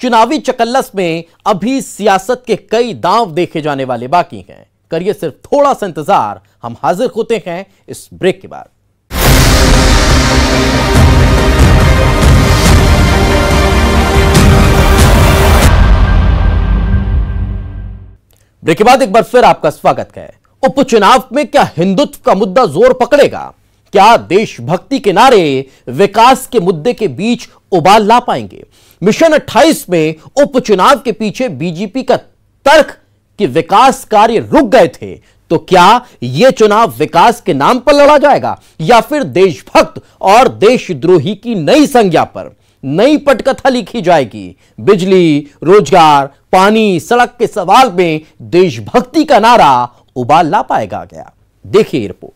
चुनावी चकल्लस में अभी सियासत के कई दांव देखे जाने वाले बाकी हैं। करिए सिर्फ थोड़ा सा इंतजार, हम हाजिर होते हैं इस ब्रेक के बाद। ब्रेक के बाद एक बार फिर आपका स्वागत है। उपचुनाव में क्या हिंदुत्व का मुद्दा जोर पकड़ेगा? क्या देशभक्ति के नारे विकास के मुद्दे के बीच उबाल ला पाएंगे? मिशन 28 में उपचुनाव के पीछे बीजेपी का तर्क कि विकास कार्य रुक गए थे, तो क्या यह चुनाव विकास के नाम पर लड़ा जाएगा या फिर देशभक्त और देशद्रोही की नई संज्ञा पर नई पटकथा लिखी जाएगी? बिजली, रोजगार, पानी, सड़क के सवाल में देशभक्ति का नारा उबाल ला पाएगा क्या? देखिए रिपोर्ट।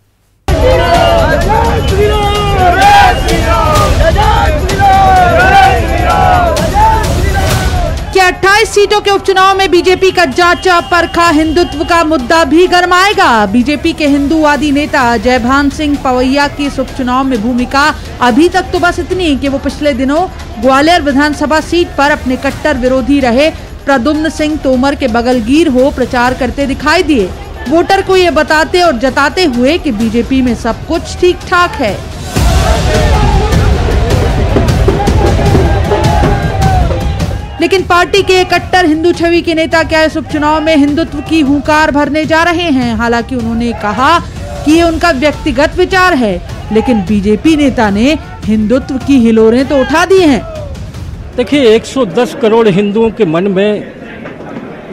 क्या 28 सीटों के उपचुनाव में बीजेपी का जांचा परखा हिंदुत्व का मुद्दा भी गरमाएगा? बीजेपी के हिंदूवादी नेता जयभान सिंह पवैया की इस उपचुनाव में भूमिका अभी तक तो बस इतनी कि वो पिछले दिनों ग्वालियर विधानसभा सीट पर अपने कट्टर विरोधी रहे प्रद्युम्न सिंह तोमर के बगलगीर हो प्रचार करते दिखाई दिए, वोटर को ये बताते और जताते हुए कि बीजेपी में सब कुछ ठीक ठाक है। लेकिन पार्टी के कट्टर हिंदू छवि के नेता क्या इस उपचुनाव में हिंदुत्व की हुंकार भरने जा रहे हैं? हालांकि उन्होंने कहा कि ये उनका व्यक्तिगत विचार है, लेकिन बीजेपी नेता ने हिंदुत्व की हिलोरें तो उठा दी हैं। देखिए, 110 करोड़ हिंदुओं के मन में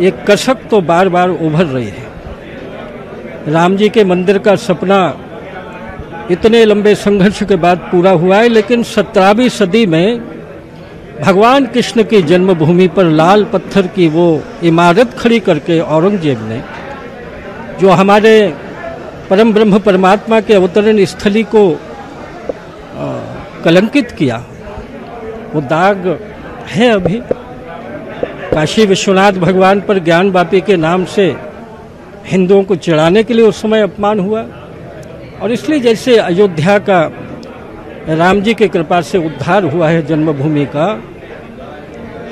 एक कसक तो बार बार उभर रही है। राम जी के मंदिर का सपना इतने लंबे संघर्ष के बाद पूरा हुआ है, लेकिन 17वीं सदी में भगवान कृष्ण की जन्मभूमि पर लाल पत्थर की वो इमारत खड़ी करके औरंगजेब ने जो हमारे परम ब्रह्म परमात्मा के अवतरण स्थली को कलंकित किया, वो दाग है अभी। काशी विश्वनाथ भगवान पर ज्ञान वापी के नाम से हिंदुओं को चिढ़ाने के लिए उस समय अपमान हुआ, और इसलिए जैसे अयोध्या का राम जी की कृपा से उद्धार हुआ है जन्मभूमि का,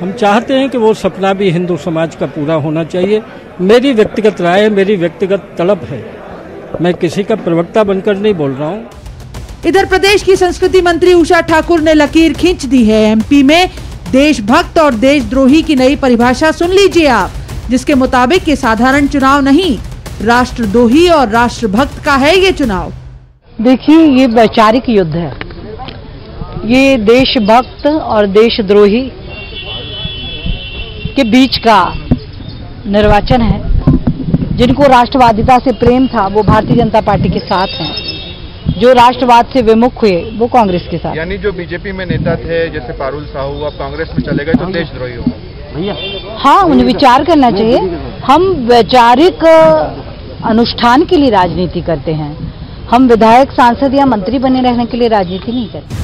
हम चाहते हैं कि वो सपना भी हिंदू समाज का पूरा होना चाहिए। मेरी व्यक्तिगत राय है, मेरी व्यक्तिगत तलब है, मैं किसी का प्रवक्ता बनकर नहीं बोल रहा हूँ। इधर प्रदेश की संस्कृति मंत्री उषा ठाकुर ने लकीर खींच दी है। एमपी में देशभक्त और देशद्रोही की नई परिभाषा सुन लीजिए आप, जिसके मुताबिक ये साधारण चुनाव नहीं, राष्ट्रद्रोही और राष्ट्रभक्त का है ये चुनाव। देखिए, ये वैचारिक युद्ध है। ये देशभक्त और देशद्रोही के बीच का निर्वाचन है। जिनको राष्ट्रवादिता से प्रेम था वो भारतीय जनता पार्टी के साथ हैं, जो राष्ट्रवाद से विमुख हुए वो कांग्रेस के साथ। यानी जो बीजेपी में नेता थे जैसे पारुल साहू, अब कांग्रेस में चले गए तो देशद्रोही होंगे। हाँ, उन्हें विचार करना चाहिए। हम वैचारिक अनुष्ठान के लिए राजनीति करते हैं, हम विधायक, सांसद या मंत्री बने रहने के लिए राजनीति नहीं करते।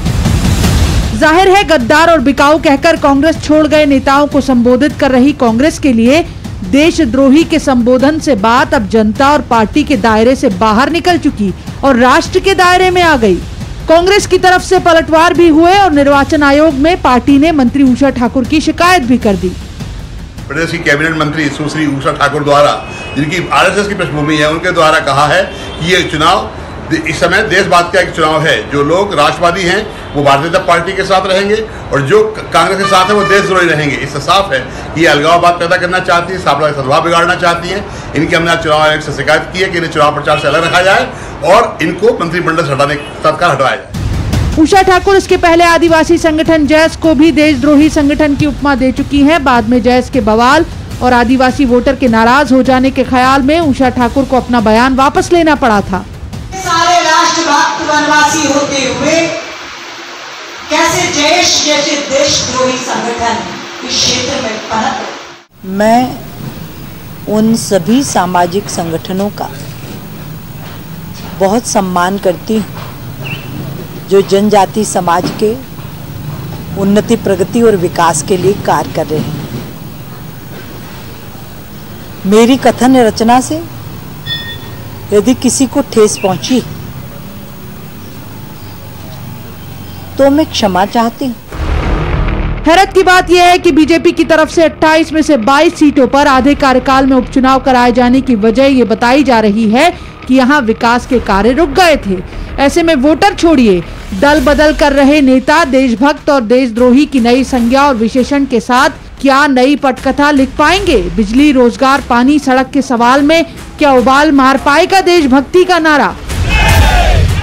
जाहिर है गद्दार और बिकाऊ कहकर कांग्रेस छोड़ गए नेताओं को संबोधित कर रही कांग्रेस के लिए देशद्रोही के संबोधन से बात अब जनता और पार्टी के दायरे से बाहर निकल चुकी और राष्ट्र के दायरे में आ गई। कांग्रेस की तरफ से पलटवार भी हुए और निर्वाचन आयोग में पार्टी ने मंत्री उषा ठाकुर की शिकायत भी कर दी। प्रदेश की कैबिनेट मंत्री सुश्री उषा ठाकुर द्वारा, जिनकी आरएसएस की पृष्ठभूमि है, उनके द्वारा कहा है कि ये चुनाव इस समय देशवाद का एक चुनाव है। जो लोग राष्ट्रवादी हैं वो भारतीय जनता पार्टी के साथ रहेंगे और जो कांग्रेस के साथ हैं वो देशद्रोही रहेंगे। इससे साफ है कि ये अलगाववाद पैदा करना चाहती है, सापड़ा का सद्भाव बिगाड़ना चाहती हैं। इनकी हमने चुनाव आयोग से शिकायत की है कि इन्हें चुनाव प्रचार से अलग रखा जाए और इनको मंत्रिमंडल से हटाने तत्काल हटाया जाए। उषा ठाकुर इसके पहले आदिवासी संगठन जैस को भी देशद्रोही संगठन की उपमा दे चुकी हैं। बाद में जैस के बवाल और आदिवासी वोटर के नाराज हो जाने के ख्याल में उषा ठाकुर को अपना बयान वापस लेना पड़ा था। सारे राष्ट्रभक्त वनवासी होते हुए कैसे जैश जैसे देशद्रोही संगठन इस क्षेत्र में पनप। मैं उन सभी सामाजिक संगठनों का बहुत सम्मान करती हूँ जो जनजाति समाज के उन्नति, प्रगति और विकास के लिए कार्य कर रहे हैं। मेरी कथन रचना से यदि किसी को ठेस पहुंची तो मैं क्षमा चाहती हूँ। हैरत की बात यह है कि बीजेपी की तरफ से 28 में से 22 सीटों पर आधे कार्यकाल में उपचुनाव कराए जाने की वजह ये बताई जा रही है कि यहाँ विकास के कार्य रुक गए थे। ऐसे में वोटर छोड़िए, दल बदल कर रहे नेता देशभक्त और देशद्रोही की नई संज्ञा और विशेषण के साथ क्या नई पटकथा लिख पाएंगे? बिजली, रोजगार, पानी, सड़क के सवाल में क्या उबाल मार पाएगा देशभक्ति का नारा?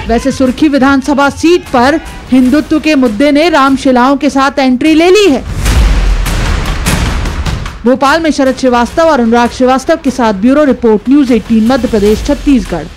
वैसे सुर्खी विधानसभा सीट पर हिंदुत्व के मुद्दे ने रामशिलाओं के साथ एंट्री ले ली है। भोपाल में शरद श्रीवास्तव और अनुराग श्रीवास्तव के साथ bureau report, news 18 Madhya Pradesh Chhattisgarh.